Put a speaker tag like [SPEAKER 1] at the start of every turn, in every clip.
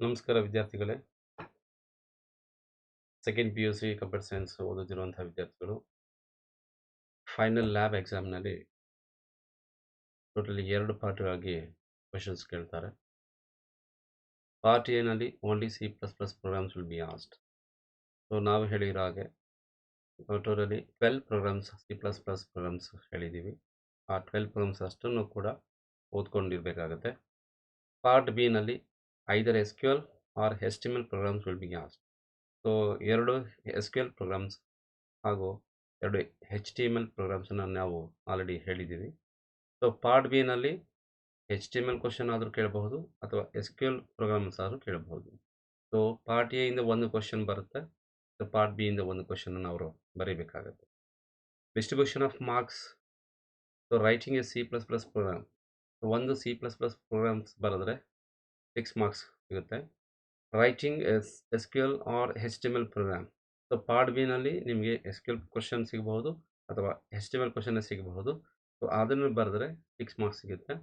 [SPEAKER 1] ನಮಸ್ಕಾರ ವಿದ್ಯಾರ್ಥಿಗಳೇ. Second P U C computer science ಓದುತ್ತಿರುವಂಥ ವಿದ್ಯಾರ್ಥಿಗಳು ಫೈನಲ್ ಲ್ಯಾಬ್ ಎಕ್ಸಾಮ್ನಲ್ಲಿ ಟೋಟಲಿ 2 ಪಾರ್ಟ್‌ಗಾಗಿ ಕ್ವೆಶನ್ಸ್ ಕೇಳ್ತಾರೆ. ಪಾರ್ಟ್ ಎನಲ್ಲಿ only C plus plus programs will be asked. So ನಾವು ಹೇಳಿರೋ ಹಾಗೆ totally 12 programs C plus plus programs ಹೇಳಿದ್ದೀವಿ. ಆ 12 ಪ್ರೋಗ್ರಾಮ್ಸ್ ಅಷ್ಟನ್ನು ಕೂಡ ಓದ್ಕೊಂಡಿರಬೇಕಾಗುತ್ತೆ. ಪಾರ್ಟ್ ಬಿ ನಲ್ಲಿ either SQL or HTML programs will be asked. So 2 SQL programs ಹಾಗೂ 2 HTML ಪ್ರೋಗ್ರಾಮ್ಸನ್ನು ನಾವು ಆಲ್ರೆಡಿ ಹೇಳಿದ್ದೀವಿ. ಸೊ ಪಾರ್ಟ್ ಬಿ ನಲ್ಲಿ HTML ಕ್ವೆಶ್ಚನ್ ಆದರೂ ಕೇಳಬಹುದು ಅಥವಾ SQL ಪ್ರೋಗ್ರಾಮ್ಸ್ ಆದರೂ ಕೇಳಬಹುದು. ಸೊ ಪಾರ್ಟ್ ಎ ಇಂದ ಒಂದು ಕ್ವೆಶ್ಚನ್ ಬರುತ್ತೆ. ಸೊ ಪಾರ್ಟ್ ಬಿ ಇಂದ ಒಂದು ಕ್ವೆಶ್ಚನನ್ನು ಅವರು ಬರೀಬೇಕಾಗುತ್ತೆ. Distribution of marks. So writing a C plus plus program. ಒಂದು ಸಿ ಪ್ಲಸ್ ಪ್ಲಸ್ ಪ್ರೋಗ್ರಾಮ್ಸ್ ಬರೆದ್ರೆ 6 ಮಾರ್ಕ್ಸ್ ಸಿಗುತ್ತೆ. Writing SQL or HTML program. So part B ನಲ್ಲಿ ನಿಮಗೆ SQL ಕ್ವೆಶ್ಚನ್ ಸಿಗಬಹುದು ಅಥವಾ HTML ಕ್ವೆಶ್ಚನ್ ಸಿಗಬಹುದು. ಸೊ ಅದನ್ನು ಬರೆದ್ರೆ 6 ಮಾರ್ಕ್ಸ್ ಸಿಗುತ್ತೆ.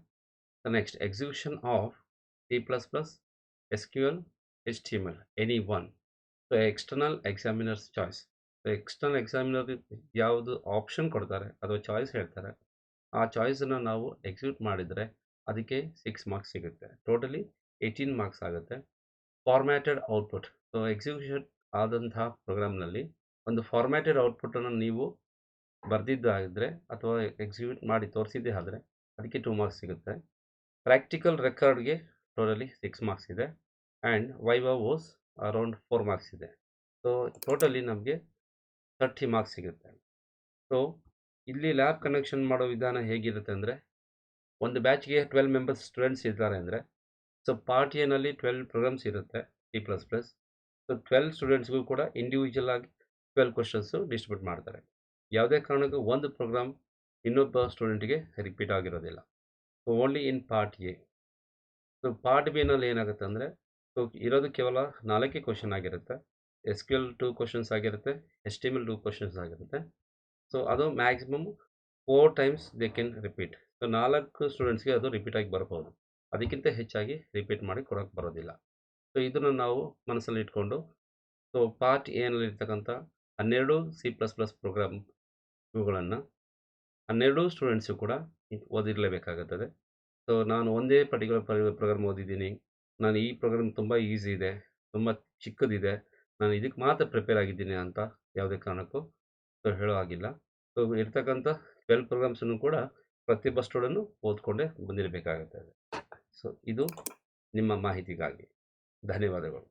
[SPEAKER 1] Next execution of C plus plus SQL HTML any one. So external examiners choice. So external examiner ಯಾವುದು option ಕೊಡ್ತಾರೆ ಅಥವಾ ಚಾಯ್ಸ್ ಹೇಳ್ತಾರೆ, ಆ ಚಾಯ್ಸನ್ನು ನಾವು ಎಕ್ಸಿಕ್ಯೂಟ್ ಮಾಡಿದರೆ ಅದಕ್ಕೆ 6 ಮಾರ್ಕ್ಸ್ ಸಿಗುತ್ತೆ. ಟೋಟಲಿ 18 ಮಾರ್ಕ್ಸ್ ಆಗುತ್ತೆ. Formatted output. ಸೊ ಎಕ್ಸಿಕ್ಯೂಷನ್ ಆದಂತಹ ಪ್ರೋಗ್ರಾಮ್ನಲ್ಲಿ ಒಂದು ಫಾರ್ಮ್ಯಾಟೆಡ್ ಔಟ್ಪುಟ್ಟನ್ನು ನೀವು ಬರೆದಿದ್ದಾದರೆ ಅಥವಾ ಎಕ್ಸಿಕ್ಯೂಟ್ ಮಾಡಿ ತೋರಿಸಿದ್ದೇ ಆದರೆ ಅದಕ್ಕೆ 2 ಮಾರ್ಕ್ಸ್ ಸಿಗುತ್ತೆ. ಪ್ರಾಕ್ಟಿಕಲ್ ರೆಕಾರ್ಡ್ಗೆ ಟೋಟಲಿ 6 ಮಾರ್ಕ್ಸ್ ಇದೆ. And viva was around 4 marks ಇದೆ. ಸೊ ಟೋಟಲಿ ನಮಗೆ 30 ಮಾರ್ಕ್ಸ್ ಸಿಗುತ್ತೆ. ಸೊ ಇಲ್ಲಿ ಲ್ಯಾಬ್ ಕನೆಕ್ಷನ್ ಮಾಡೋ ವಿಧಾನ ಹೇಗಿರುತ್ತೆ ಅಂದರೆ, ಒಂದು ಬ್ಯಾಚ್ಗೆ 12 ಮೆಂಬರ್ಸ್ ಸ್ಟೂಡೆಂಟ್ಸ್ ಇದ್ದಾರೆ ಅಂದರೆ, ಸೊ ಪಾರ್ಟ್ ಎನಲ್ಲಿ 12 ಪ್ರೋಗ್ರಾಮ್ಸ್ ಇರುತ್ತೆ ಸಿ ಪ್ಲಸ್ ಪ್ಲಸ್. ಸೊ 12 ಸ್ಟೂಡೆಂಟ್ಸ್ಗೂ ಕೂಡ ಇಂಡಿವಿಜುವಲ್ ಆಗಿ 12 ಕ್ವೆಶನ್ಸು ಡಿಸ್ಟ್ರಿಬ್ಯೂಟ್ ಮಾಡ್ತಾರೆ. ಯಾವುದೇ ಕಾರಣಕ್ಕೂ ಒಂದು ಪ್ರೋಗ್ರಾಮ್ ಇನ್ನೊಬ್ಬ ಸ್ಟೂಡೆಂಟಿಗೆ ರಿಪೀಟ್ ಆಗಿರೋದಿಲ್ಲ. So only in part A. So part B ನಲ್ಲಿ ಏನಾಗುತ್ತೆ ಅಂದರೆ, ಸೊ ಇರೋದು ಕೇವಲ 4 ಕ್ವೆಶನ್ ಆಗಿರುತ್ತೆ. SQL 2 ಕ್ವೆಶನ್ಸ್ ಆಗಿರುತ್ತೆ, HTML 2 ಕ್ವೆಶನ್ಸ್ ಆಗಿರುತ್ತೆ. ಸೊ ಅದು maximum 4 times they can repeat. So 4 ಸ್ಟೂಡೆಂಟ್ಸ್ಗೆ ಅದು ರಿಪೀಟ್ ಆಗಿ ಬರಬಹುದು. ಅದಕ್ಕಿಂತ ಹೆಚ್ಚಾಗಿ ರಿಪೀಟ್ ಮಾಡಿ ಕೊಡೋಕ್ಕೆ ಬರೋದಿಲ್ಲ. ಸೊ ಇದನ್ನು ನಾವು ಮನಸ್ಸಲ್ಲಿ ಇಟ್ಕೊಂಡು, ಸೊ ಪಾರ್ಟ್ ಎನಲ್ಲಿರ್ತಕ್ಕಂಥ 12 ಸಿ ಪ್ಲಸ್ ಪ್ಲಸ್ ಪ್ರೋಗ್ರಾಮ್ ಇವುಗಳನ್ನು 12 ಸ್ಟೂಡೆಂಟ್ಸು ಕೂಡ ಓದಿರಲೇಬೇಕಾಗುತ್ತದೆ. ಸೊ ನಾನು ಒಂದೇ ಪರ್ಟಿಕ್ಯುಲರ್ ಪ್ರೋಗ್ರಾಮ್ ಓದಿದ್ದೀನಿ, ನಾನು ಈ ಪ್ರೋಗ್ರಾಮ್ ತುಂಬ ಈಸಿ ಇದೆ, ತುಂಬ ಚಿಕ್ಕದಿದೆ, ನಾನು ಇದಕ್ಕೆ ಮಾತ್ರ ಪ್ರಿಪೇರ್ ಆಗಿದ್ದೀನಿ ಅಂತ ಯಾವುದೇ ಕಾರಣಕ್ಕೂ ಸೊ ಹೇಳೋ ಹಾಗಿಲ್ಲ. ಸೊ ಇರ್ತಕ್ಕಂಥ 12 ಪ್ರೋಗ್ರಾಮ್ಸನ್ನು ಕೂಡ ಪ್ರತಿಯೊಬ್ಬ ಸ್ಟೂಡೆಂಟು ಓದ್ಕೊಂಡೇ ಬಂದಿರಬೇಕಾಗುತ್ತದೆ. ಸೊ ಇದು ನಿಮ್ಮ ಮಾಹಿತಿಗಾಗಿ. ಧನ್ಯವಾದಗಳು.